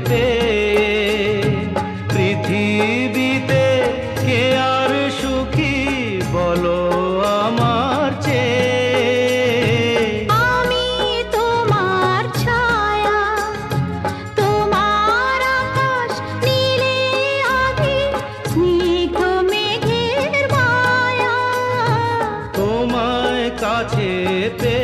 পেয়ে। পৃথিবীতে কে আর সুখী বলো আমার চেয়ে। আমি তোমার ছায়া, তোমার আকাশ নীলে আভি, স্নিগ্ধ মেঘের মায়া। তোমায় কাছে পেয়ে